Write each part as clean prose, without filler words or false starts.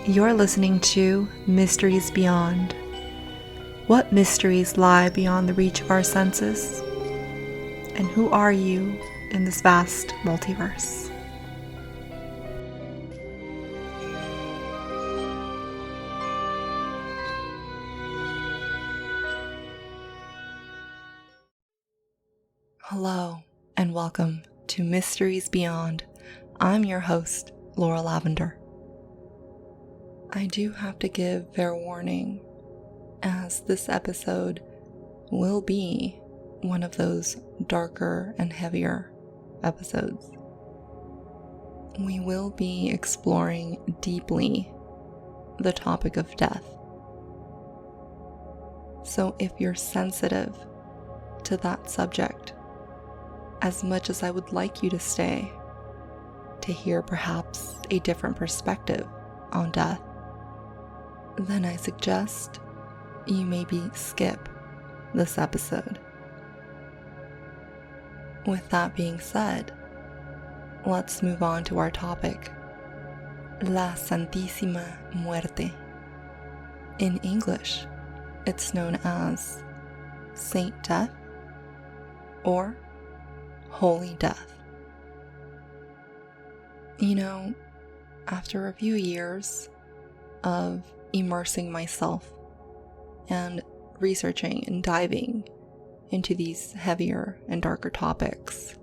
You're listening to Mysteries Beyond. What mysteries lie beyond the reach of our senses? And who are you in this vast multiverse? Hello, and welcome to Mysteries Beyond. I'm your host, Laura Lavender. I do have to give fair warning, as this episode will be one of those darker and heavier episodes. We will be exploring deeply the topic of death. So if you're sensitive to that subject, as much as I would like you to stay, to hear perhaps a different perspective on death, then I suggest you maybe skip this episode. With that being said, let's move on to our topic, La Santísima Muerte. In English, it's known as Saint Death or Holy Death. You know, after a few years of immersing myself and researching and diving into these heavier and darker topics,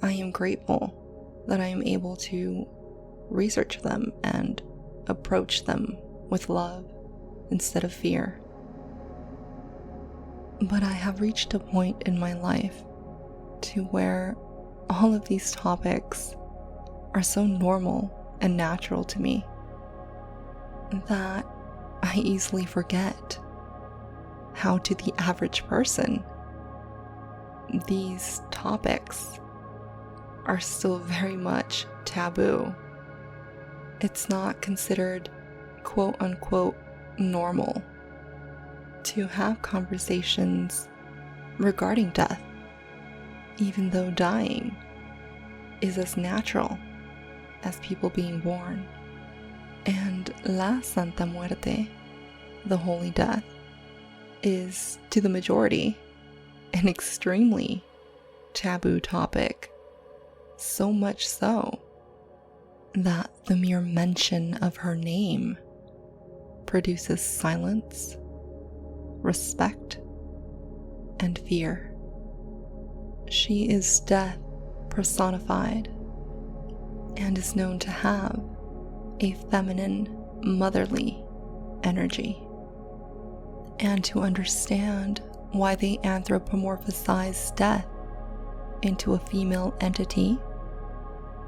I am grateful that I am able to research them and approach them with love instead of fear. But I have reached a point in my life to where all of these topics are so normal and natural to me that I easily forget how, to the average person, these topics are still very much taboo. It's not considered quote-unquote normal to have conversations regarding death, even though dying is as natural as people being born. And La Santa Muerte, the Holy Death, is, to the majority, an extremely taboo topic. So much so that the mere mention of her name produces silence, respect, and fear. She is death personified and is known to have a feminine, motherly energy. And to understand why they anthropomorphize death into a female entity,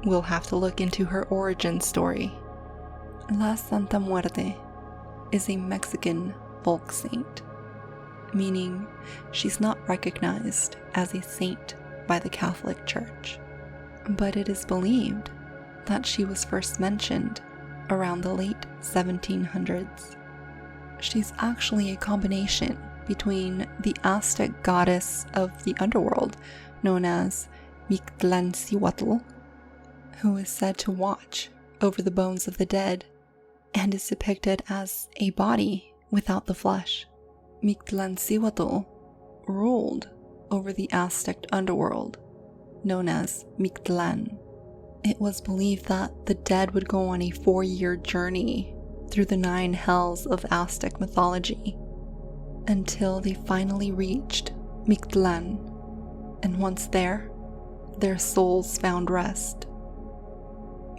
we'll have to look into her origin story. La Santa Muerte is a Mexican folk saint, meaning she's not recognized as a saint by the Catholic Church, but it is believed that she was first mentioned around the late 1700s. She's actually a combination between the Aztec goddess of the underworld known as Mictlantecuhtli, who is said to watch over the bones of the dead and is depicted as a body without the flesh. Mictlantecuhtli ruled over the Aztec underworld known as Mictlan. It was believed that the dead would go on a 4-year journey through the 9 hells of Aztec mythology until they finally reached Mictlan, and once there, their souls found rest.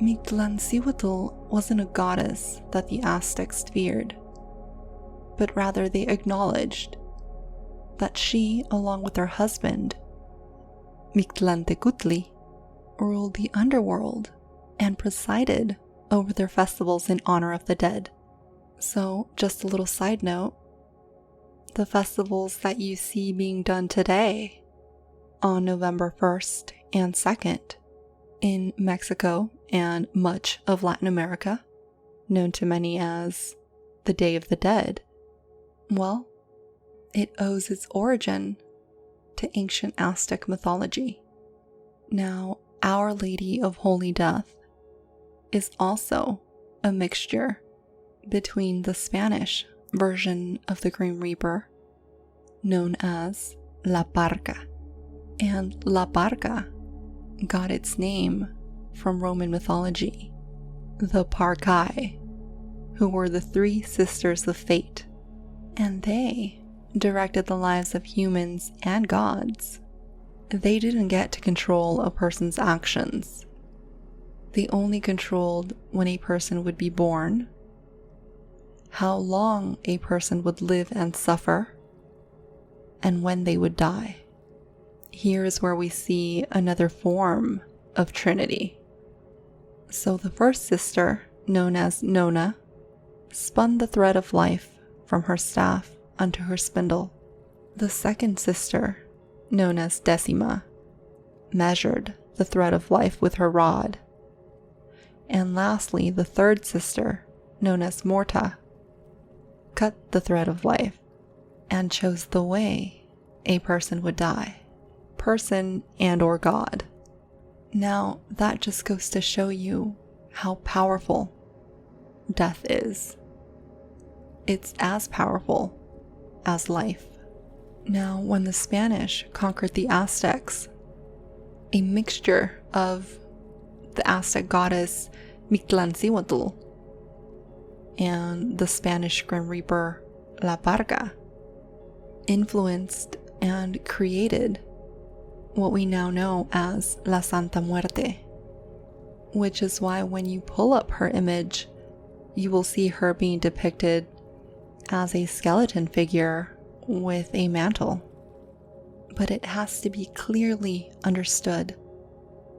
Mictlantecuhtli wasn't a goddess that the Aztecs feared, but rather they acknowledged that she, along with her husband, Mictlantecuhtli, ruled the underworld and presided over their festivals in honor of the dead. So, just a little side note, the festivals that you see being done today on November 1st and 2nd in Mexico and much of Latin America, known to many as the Day of the Dead, well, it owes its origin to ancient Aztec mythology. Now, Our Lady of Holy Death is also a mixture between the Spanish version of the Grim Reaper, known as La Parca, and La Parca got its name from Roman mythology, the Parcae, who were the three sisters of fate, and they directed the lives of humans and gods. They didn't get to control a person's actions. They only controlled when a person would be born, how long a person would live and suffer, and when they would die. Here is where we see another form of Trinity. So the first sister, known as Nona, spun the thread of life from her staff unto her spindle. The second sister, known as Decima, measured the thread of life with her rod. And lastly, the third sister, known as Morta, cut the thread of life and chose the way a person would die, person and or God. Now, that just goes to show you how powerful death is. It's as powerful as life. Now, when the Spanish conquered the Aztecs, a mixture of the Aztec goddess Mictlantecuhtli and the Spanish Grim Reaper La Parca influenced and created what we now know as La Santa Muerte, which is why when you pull up her image, you will see her being depicted as a skeleton figure with a mantle. But it has to be clearly understood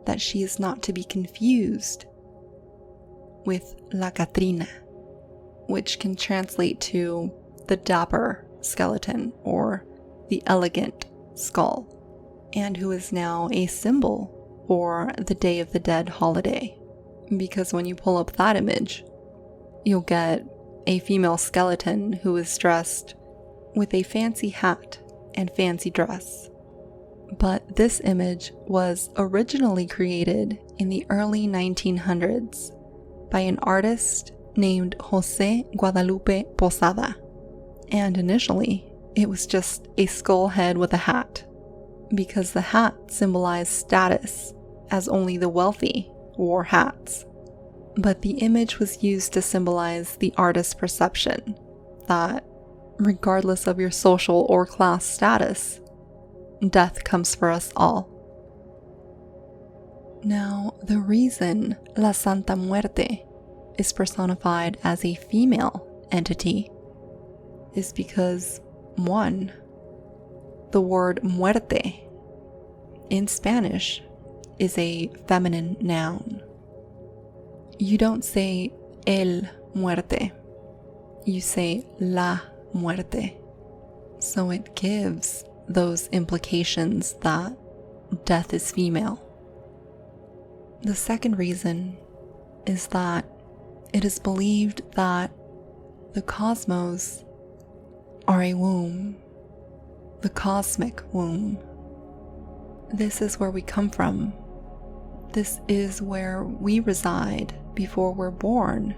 that she is not to be confused with La Catrina, which can translate to the dapper skeleton or the elegant skull, and who is now a symbol for the Day of the Dead holiday. Because when you pull up that image, you'll get a female skeleton who is dressed with a fancy hat and fancy dress. But this image was originally created in the early 1900s by an artist named José Guadalupe Posada, and initially it was just a skull head with a hat, because the hat symbolized status, as only the wealthy wore hats. But the image was used to symbolize the artist's perception that, regardless of your social or class status, death comes for us all. Now, the reason La Santa Muerte is personified as a female entity is because, 1, the word muerte in Spanish is a feminine noun. You don't say el muerte, you say la muerte. So it gives those implications that death is female. The second reason is that it is believed that the cosmos are a womb, the cosmic womb. This is where we come from. This is where we reside before we're born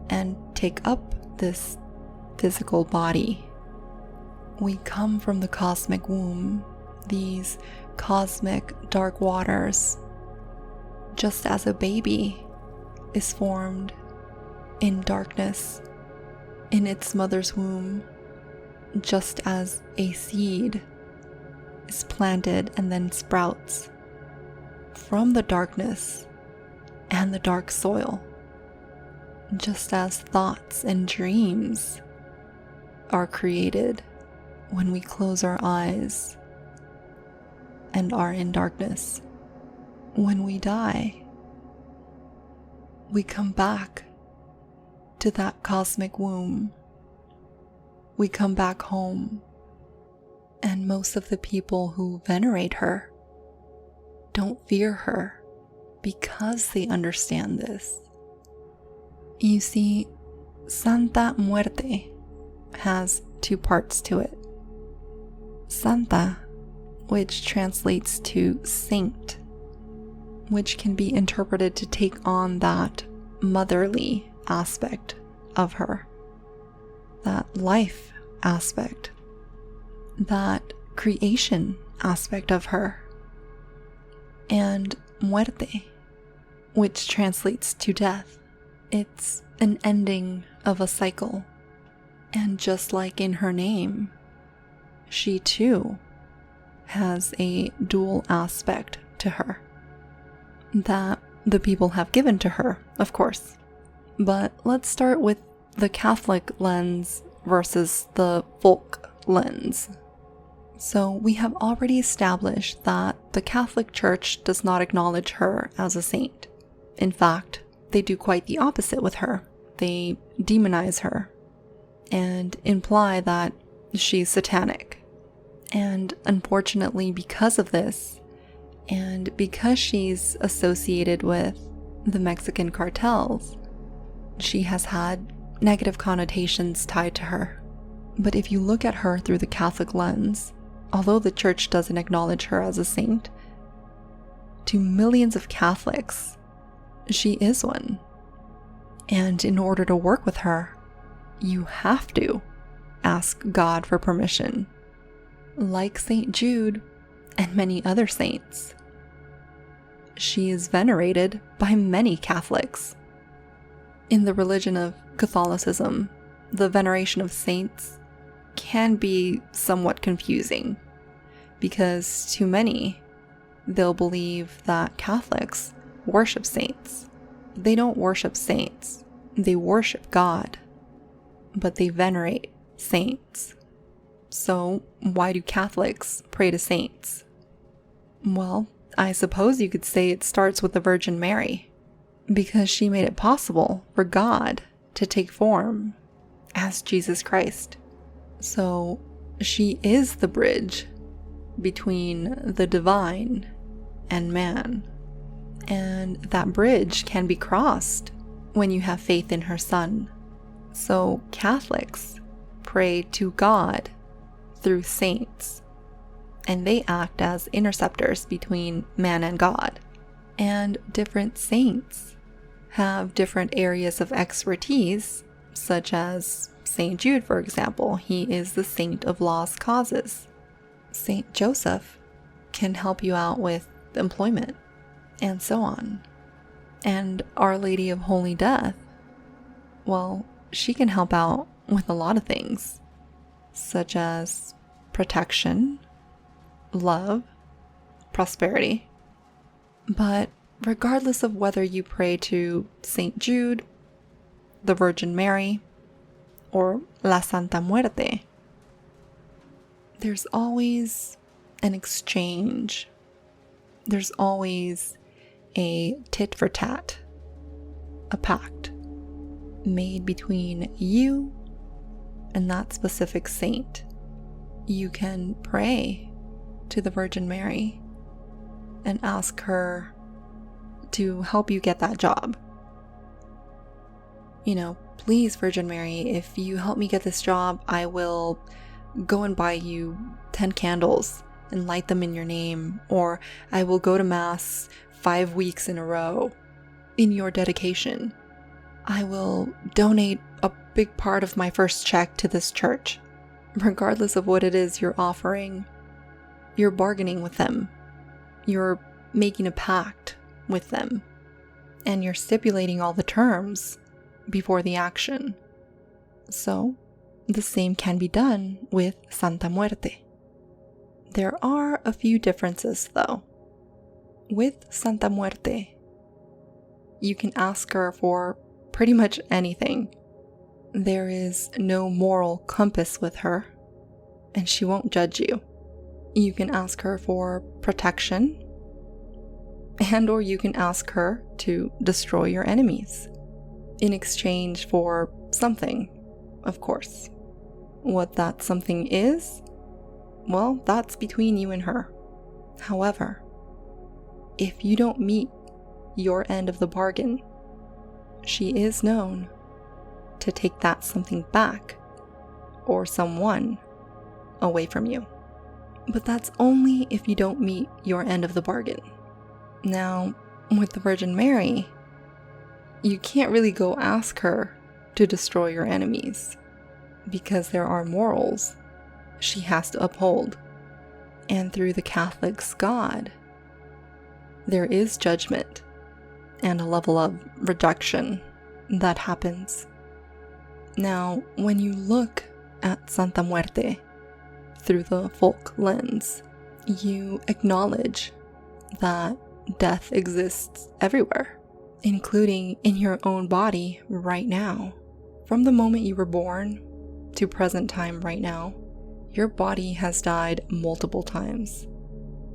and take up this physical body. We come from the cosmic womb, these cosmic dark waters, just as a baby is formed in darkness in its mother's womb, just as a seed is planted and then sprouts from the darkness and the dark soil, just as thoughts and dreams are created when we close our eyes and are in darkness. When we die, we come back to that cosmic womb. We come back home, and most of the people who venerate her don't fear her because they understand this. You see, Santa Muerte has two parts to it. Santa, which translates to saint, which can be interpreted to take on that motherly aspect of her, that life aspect, that creation aspect of her, and muerte, which translates to death. It's an ending of a cycle. And just like in her name, she too has a dual aspect to her that the people have given to her, of course. But let's start with the Catholic lens versus the folk lens. So we have already established that the Catholic Church does not acknowledge her as a saint. In fact, they do quite the opposite with her. They demonize her and imply that she's satanic. And unfortunately, because of this, and because she's associated with the Mexican cartels, she has had negative connotations tied to her. But if you look at her through the Catholic lens, although the Church doesn't acknowledge her as a saint, to millions of Catholics, she is one. And in order to work with her, you have to ask God for permission. Like St. Jude and many other saints, she is venerated by many Catholics. In the religion of Catholicism, the veneration of saints can be somewhat confusing, because to many, they'll believe that Catholics worship saints. They don't worship saints, they worship God, but they venerate saints. So why do Catholics pray to saints? Well, I suppose you could say it starts with the Virgin Mary, because she made it possible for God to take form as Jesus Christ. So she is the bridge between the divine and man. And that bridge can be crossed when you have faith in her Son. So Catholics pray to God through saints, and they act as interceptors between man and God. And different saints have different areas of expertise, such as St. Jude, for example. He is the saint of lost causes. St. Joseph can help you out with employment, and so on. And Our Lady of Holy Death, well, she can help out with a lot of things, such as protection, love, prosperity. But regardless of whether you pray to St. Jude, the Virgin Mary, or La Santa Muerte, there's always an exchange. There's always a tit for tat, a pact made between you and that specific saint. You can pray to the Virgin Mary and ask her to help you get that job. Please, Virgin Mary, if you help me get this job, I will go and buy you 10 candles and light them in your name, or I will go to Mass 5 weeks in a row in your dedication. I will donate a big part of my first check to this church. Regardless of what it is you're offering, you're bargaining with them. You're making a pact with them. And you're stipulating all the terms before the action. So, the same can be done with Santa Muerte. There are a few differences, though. With Santa Muerte, you can ask her for pretty much anything. There is no moral compass with her, and she won't judge you. You can ask her for protection, or you can ask her to destroy your enemies in exchange for something, of course. What that something is, well, that's between you and her. However, if you don't meet your end of the bargain, she is known to take that something back or someone away from you. But that's only if you don't meet your end of the bargain. Now, with the Virgin Mary, you can't really go ask her to destroy your enemies, because there are morals she has to uphold. And through the Catholic's God, there is judgment and a level of reduction that happens. Now, when you look at Santa Muerte through the folk lens, you acknowledge that death exists everywhere, including in your own body right now. From the moment you were born to present time right now, your body has died multiple times.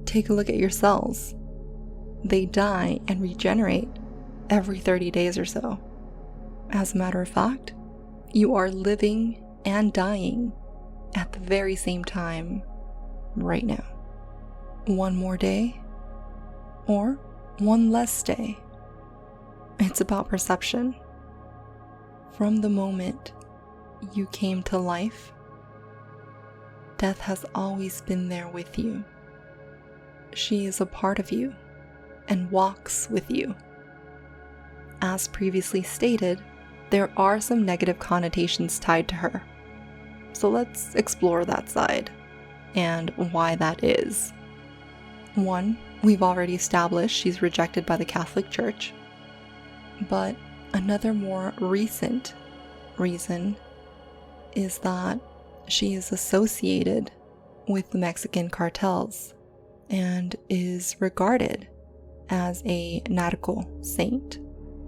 Take a look at your cells. They die and regenerate every 30 days or so. As a matter of fact, you are living and dying at the very same time right now. One more day, or one less day. It's about perception. From the moment you came to life, death has always been there with you. She is a part of you and walks with you. As previously stated, there are some negative connotations tied to her. So let's explore that side and why that is. One, we've already established she's rejected by the Catholic Church. But another more recent reason is that she is associated with the Mexican cartels and is regarded as a narco saint.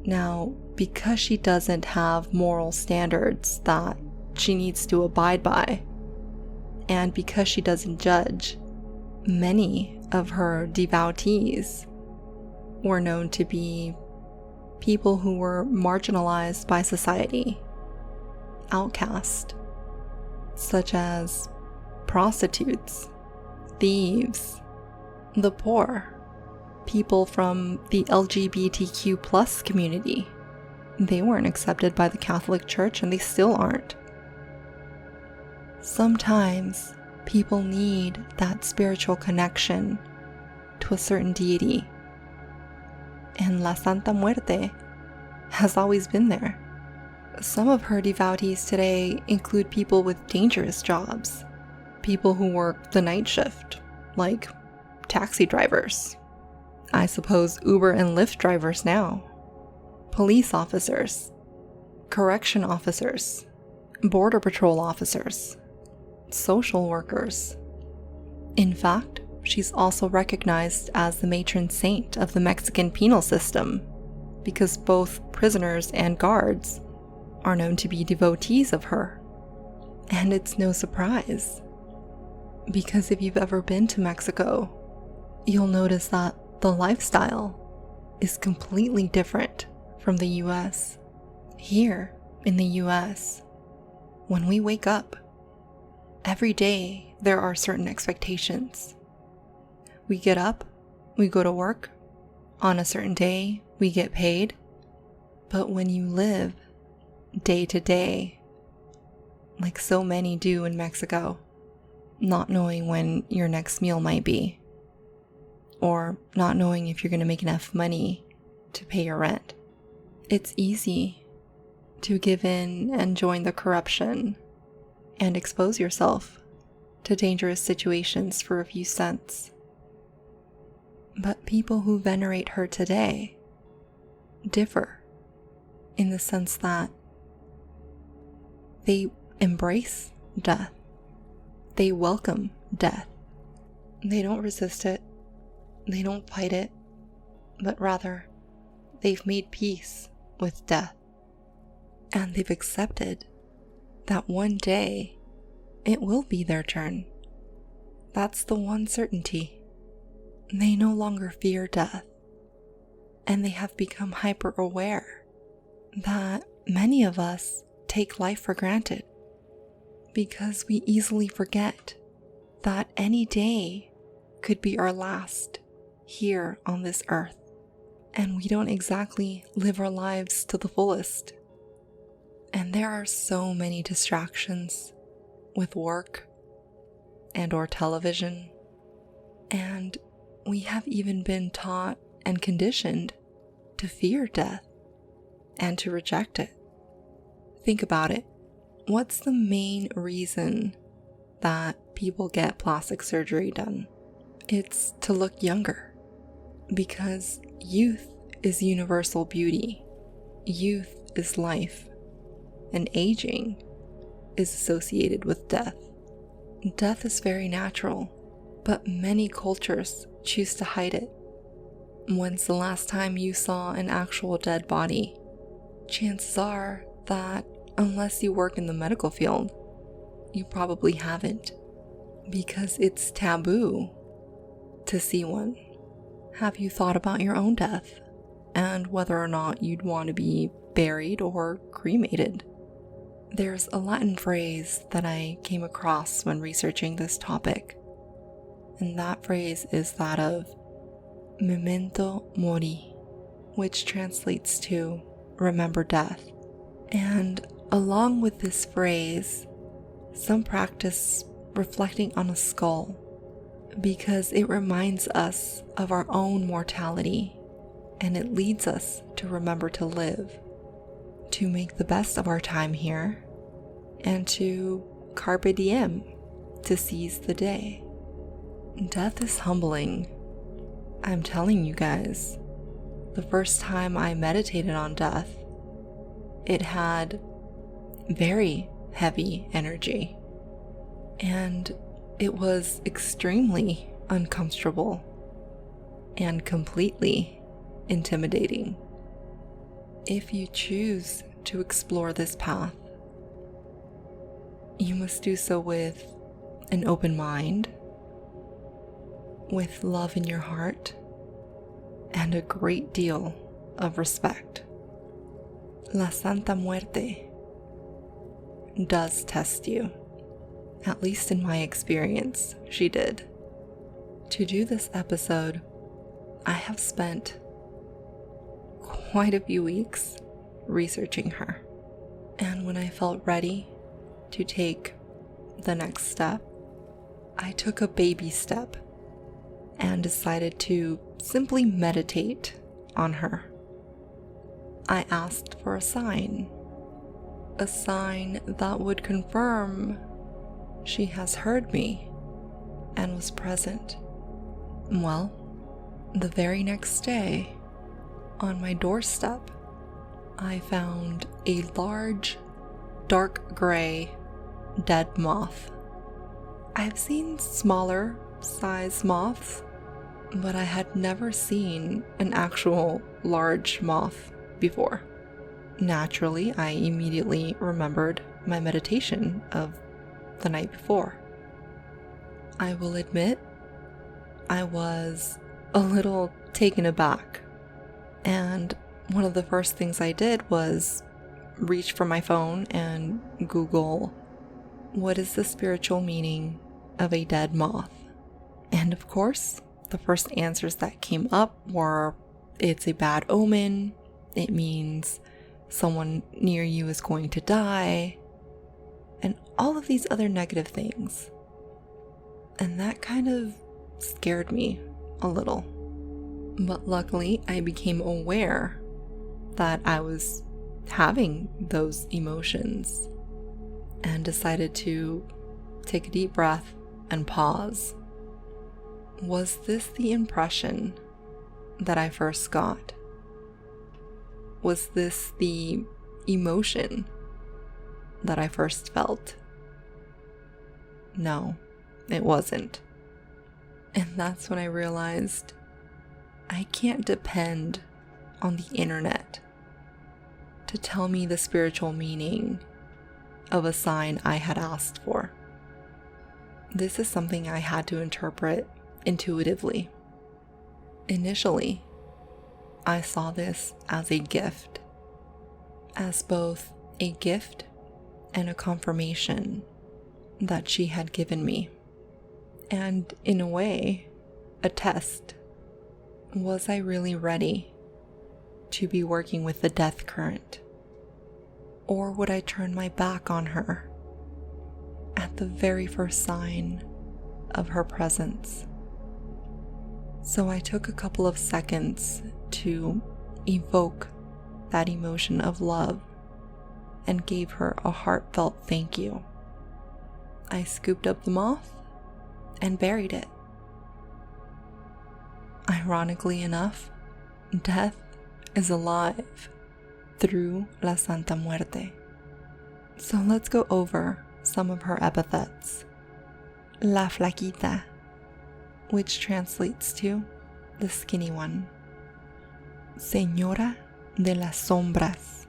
Now, because she doesn't have moral standards that she needs to abide by, and because she doesn't judge, many of her devotees were known to be people who were marginalized by society, outcast, such as prostitutes, thieves, the poor, people from the LGBTQ plus community. They weren't accepted by the Catholic Church, and they still aren't. Sometimes people need that spiritual connection to a certain deity, and La Santa Muerte has always been there. Some of her devotees today include people with dangerous jobs, people who work the night shift, like taxi drivers, I suppose Uber and Lyft drivers now, police officers, correction officers, border patrol officers, social workers. In fact, she's also recognized as the matron saint of the Mexican penal system, because both prisoners and guards are known to be devotees of her. And it's no surprise, because if you've ever been to Mexico, you'll notice that the lifestyle is completely different from the US. Here in the US, when we wake up, every day there are certain expectations. We get up, we go to work, on a certain day we get paid, but when you live day to day, like so many do in Mexico, not knowing when your next meal might be, or not knowing if you're going to make enough money to pay your rent, it's easy to give in and join the corruption and expose yourself to dangerous situations for a few cents. But people who venerate her today differ in the sense that they embrace death. They welcome death. They don't resist it. They don't fight it, but rather they've made peace with death. And they've accepted that one day it will be their turn. That's the one certainty. They no longer fear death, and they have become hyper aware that many of us take life for granted because we easily forget that any day could be our last here on this earth, and we don't exactly live our lives to the fullest. And there are so many distractions with work and or television, and we have even been taught and conditioned to fear death and to reject it. Think about it. What's the main reason that people get plastic surgery done? It's to look younger. Because youth is universal beauty. Youth is life. And aging is associated with death. Death is very natural, but many cultures choose to hide it. When's the last time you saw an actual dead body? Chances are that, unless you work in the medical field, you probably haven't, because it's taboo to see one. Have you thought about your own death and whether or not you'd want to be buried or cremated? There's a Latin phrase that I came across when researching this topic, and that phrase is that of memento mori, which translates to remember death. And along with this phrase, some practice reflecting on a skull, because it reminds us of our own mortality, and it leads us to remember to live, to make the best of our time here, and to carpe diem, to seize the day. Death is humbling. I'm telling you guys, the first time I meditated on death, it had very heavy energy, and it was extremely uncomfortable and completely intimidating. If you choose to explore this path, you must do so with an open mind, with love in your heart, and a great deal of respect. La Santa Muerte does test you. At least in my experience, she did. To do this episode, I have spent quite a few weeks researching her. And when I felt ready to take the next step, I took a baby step and decided to simply meditate on her. I asked for a sign that would confirm she has heard me and was present. Well, the very next day, on my doorstep, I found a large, dark gray, dead moth. I've seen smaller size moths, but I had never seen an actual large moth before. Naturally, I immediately remembered my meditation of the night before. I will admit, I was a little taken aback, and one of the first things I did was reach for my phone and Google, what is the spiritual meaning of a dead moth? And of course, the first answers that came up were, it's a bad omen, it means someone near you is going to die, and all of these other negative things. And that kind of scared me a little. But luckily, I became aware that I was having those emotions and decided to take a deep breath and pause. Was this the impression that I first got? Was this the emotion that I first felt? No, it wasn't. And that's when I realized I can't depend on the internet to tell me the spiritual meaning of a sign I had asked for. This is something I had to interpret intuitively. Initially, I saw this as a gift, as both a gift and a confirmation that she had given me, and in a way, a test. Was I really ready to be working with the death current? Or would I turn my back on her at the very first sign of her presence? So I took a couple of seconds to evoke that emotion of love and gave her a heartfelt thank you. I scooped up the moth and buried it. Ironically enough, death is alive through la Santa Muerte. So let's go over some of her epithets. La Flaquita, which translates to the skinny one. Señora de las Sombras,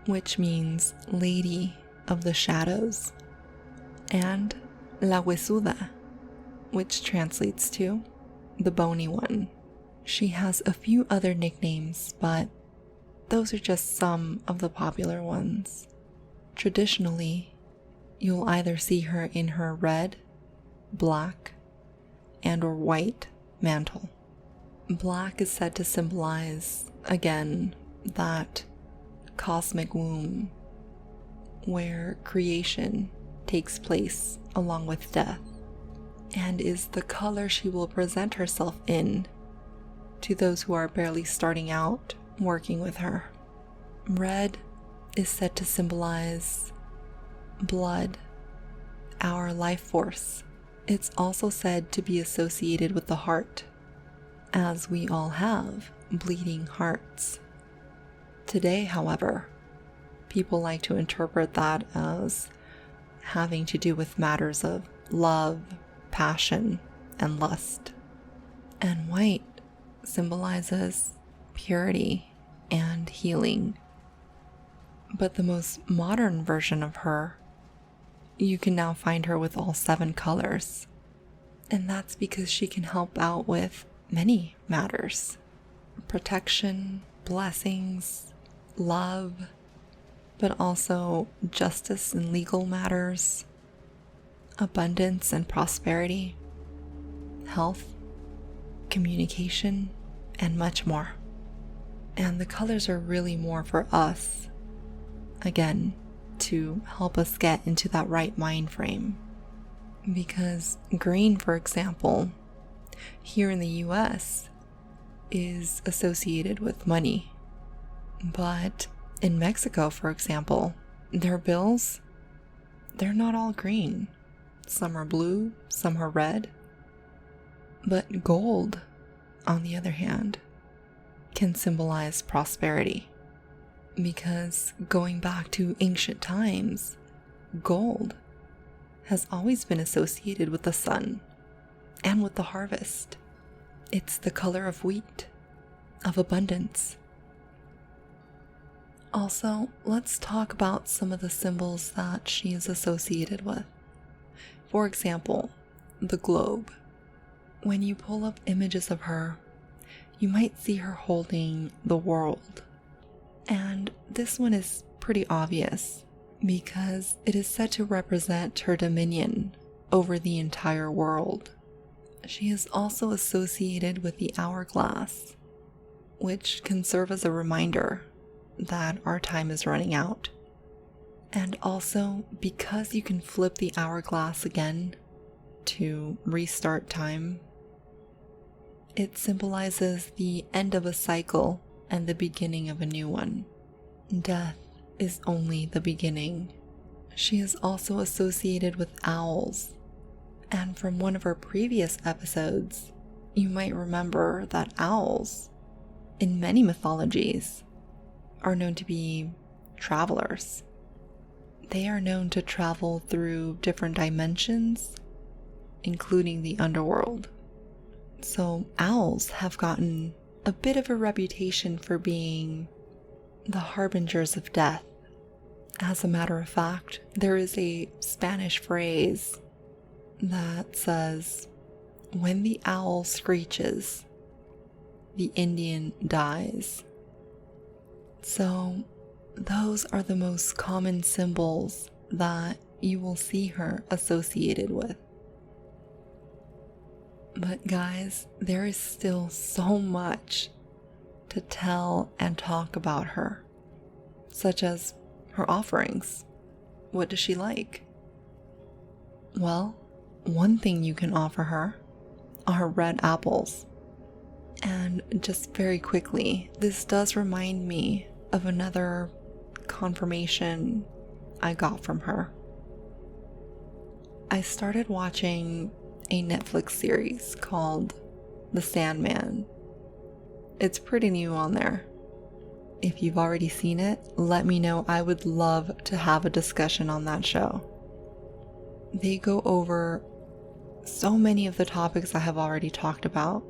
which means Lady of the Shadows. And La Huesuda, which translates to the bony one. She has a few other nicknames, but those are just some of the popular ones. Traditionally, you'll either see her in her red, black, and or white mantle. Black is said to symbolize, again, that cosmic womb where creation takes place along with death, and is the color she will present herself in to those who are barely starting out working with her. Red is said to symbolize blood, our life force. It's also said to be associated with the heart, as we all have bleeding hearts. Today, however, people like to interpret that as having to do with matters of love, passion, and lust. And white symbolizes purity and healing. But the most modern version of her, you can now find her with all 7 colors. And that's because she can help out with many matters: protection, blessings, love, but also justice and legal matters, abundance and prosperity, health, communication, and much more. And the colors are really more for us, again, to help us get into that right mind frame. Because green, for example, here in the US is associated with money. But in Mexico, for example, their bills, they're not all green. Some are blue, some are red. But gold, on the other hand, can symbolize prosperity. Because going back to ancient times, gold has always been associated with the sun and with the harvest. It's the color of wheat, of abundance. Also, let's talk about some of the symbols that she is associated with. For example, the globe. When you pull up images of her, you might see her holding the world. And this one is pretty obvious because it is said to represent her dominion over the entire world. She is also associated with the hourglass, which can serve as a reminder that our time is running out. And also, because you can flip the hourglass again to restart time, it symbolizes the end of a cycle and the beginning of a new one. Death is only the beginning. She is also associated with owls. And from one of her previous episodes, you might remember that owls, in many mythologies, are known to be travelers. They are known to travel through different dimensions, including the underworld. So owls have gotten a bit of a reputation for being the harbingers of death. As a matter of fact, there is a Spanish phrase that says, "When the owl screeches, the Indian dies." So those are the most common symbols that you will see her associated with. But guys, there is still so much to tell and talk about her, such as her offerings. What does she like? Well, one thing you can offer her are red apples. And just very quickly, this does remind me of another confirmation I got from her. I started watching a Netflix series called The Sandman. It's pretty new on there. If you've already seen it, let me know. I would love to have a discussion on that show. They go over so many of the topics I have already talked about,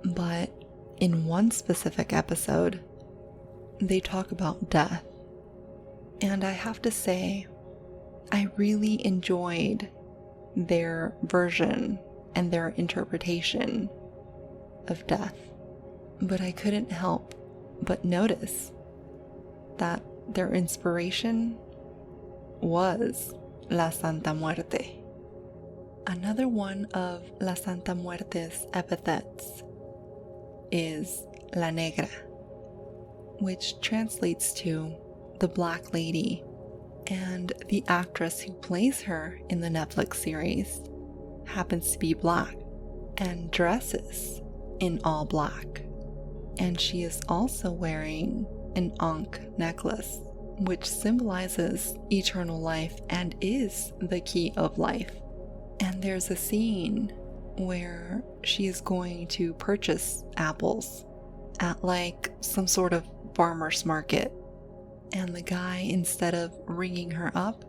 but in one specific episode, they talk about death. And I have to say, I really enjoyed their version and their interpretation of death. But I couldn't help but notice that their inspiration was La Santa Muerte. Another one of La Santa Muerte's epithets is La Negra, which translates to the Black Lady, and the actress who plays her in the Netflix series happens to be black and dresses in all black. And she is also wearing an Ankh necklace, which symbolizes eternal life and is the key of life. And there's a scene where she is going to purchase apples at like some sort of farmer's market. And the guy, instead of ringing her up,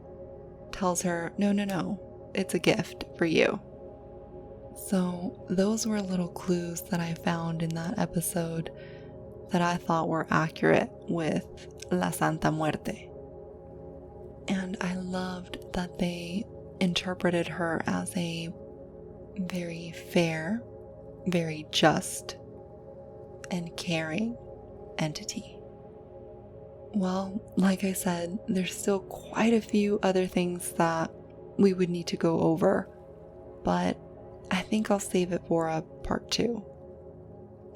tells her, no, it's a gift for you. So those were little clues that I found in that episode that I thought were accurate with La Santa Muerte. And I loved that they interpreted her as a very fair, very just, and caring entity. Well, like I said, there's still quite a few other things that we would need to go over, but I think I'll save it for a part 2.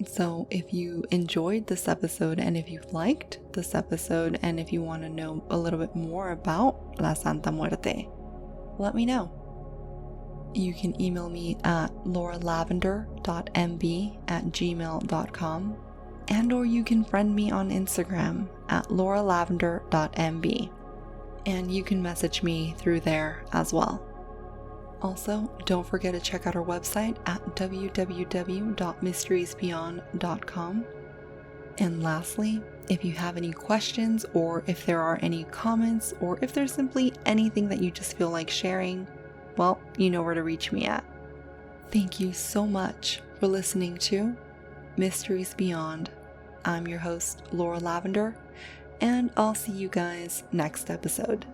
So if you enjoyed this episode, and if you liked this episode, and if you want to know a little bit more about La Santa Muerte, let me know. You can email me at lauralavender.mb@gmail.com, and or you can friend me on Instagram at lauralavender.mb, and you can message me through there as well. Also, don't forget to check out our website at www.mysteriesbeyond.com. And lastly, if you have any questions, or if there are any comments, or if there's simply anything that you just feel like sharing, well, you know where to reach me at. Thank you so much for listening to Mysteries Beyond. I'm your host, Laura Lavender, and I'll see you guys next episode.